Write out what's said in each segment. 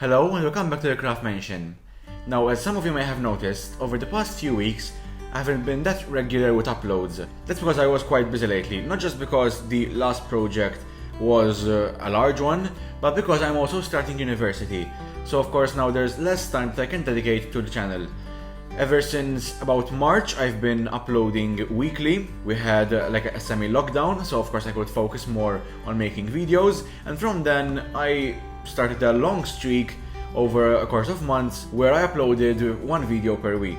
Hello and welcome back to the Craft Mansion. Now, as some of you may have noticed, over the past few weeks, I haven't been that regular with uploads. That's because I was quite busy lately, not just because the last project was a large one, but because I'm also starting university. So of course now there's less time that I can dedicate to the channel. Ever since about March, I've been uploading weekly. We had like a semi-lockdown, so of course I could focus more on making videos, and from then I started a long streak over a course of months where I uploaded one video per week.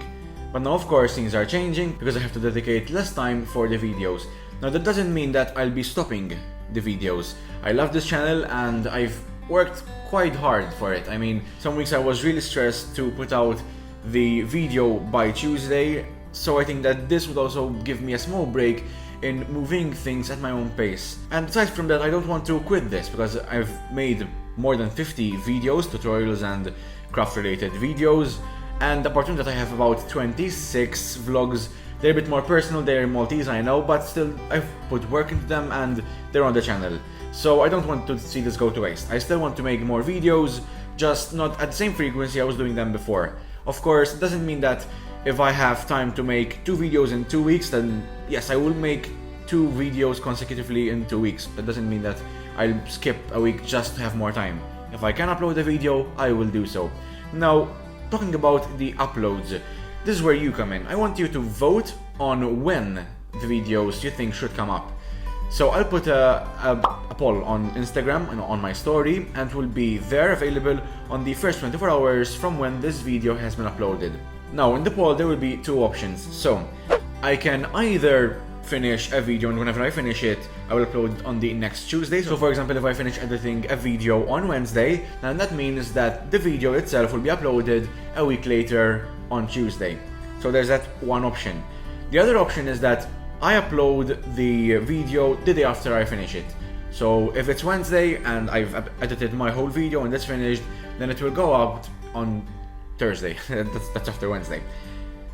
But now of course things are changing because I have to dedicate less time for the videos. Now that doesn't mean that I'll be stopping the videos. I love this channel and I've worked quite hard for it. I mean, some weeks I was really stressed to put out the video by Tuesday, so I think that this would also give me a small break in moving things at my own pace. And aside from that, I don't want to quit this because I've made more than 50 videos, tutorials and craft related videos, and apart from that I have about 26 vlogs. They're a bit more personal, they're Maltese I know, but still I've put work into them and they're on the channel. So I don't want to see this go to waste. I still want to make more videos, just not at the same frequency I was doing them before. Of course, it doesn't mean that if I have time to make 2 videos in 2 weeks, then yes, I will make 2 videos consecutively in 2 weeks. That doesn't mean that I'll skip a week just to have more time. If I can upload a video, I will do so. Now, talking about the uploads, this is where you come in. I want you to vote on when the videos you think should come up. So I'll put a poll on Instagram and on my story, and it will be there available on the first 24 hours from when this video has been uploaded. Now in the poll there will be 2 options. So I can either finish a video and whenever I finish it I will upload on the next Tuesday. So for example, if I finish editing a video on Wednesday, then that means that the video itself will be uploaded a week later on Tuesday. So there's that one option. The other option is that I upload the video the day after I finish it. So if it's Wednesday and I've edited my whole video and it's finished, then it will go out on Thursday. that's after Wednesday.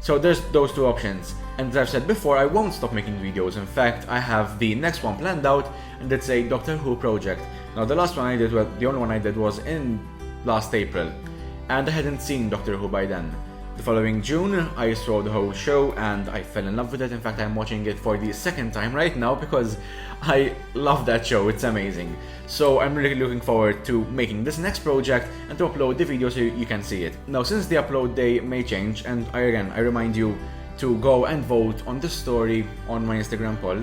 So there's those 2 options. And as I've said before, I won't stop making videos. In fact, I have the next one planned out, and it's a Doctor Who project. Now the last one I did, well, the only one I did was in last April, and I hadn't seen Doctor Who by then. The following June, I saw the whole show and I fell in love with it. In fact, I'm watching it for the 2nd time right now because I love that show, it's amazing. So I'm really looking forward to making this next project and to upload the video so you can see it. Now, since the upload day may change, and I remind you to go and vote on the story on my Instagram poll,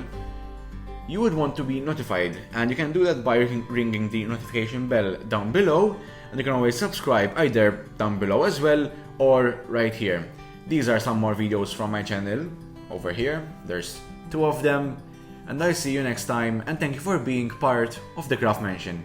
you would want to be notified, and you can do that by ringing the notification bell down below, and you can always subscribe either down below as well or right here. These are some more videos from my channel. Over here, there's 2 of them, and I'll see you next time, and thank you for being part of the Craft Mansion.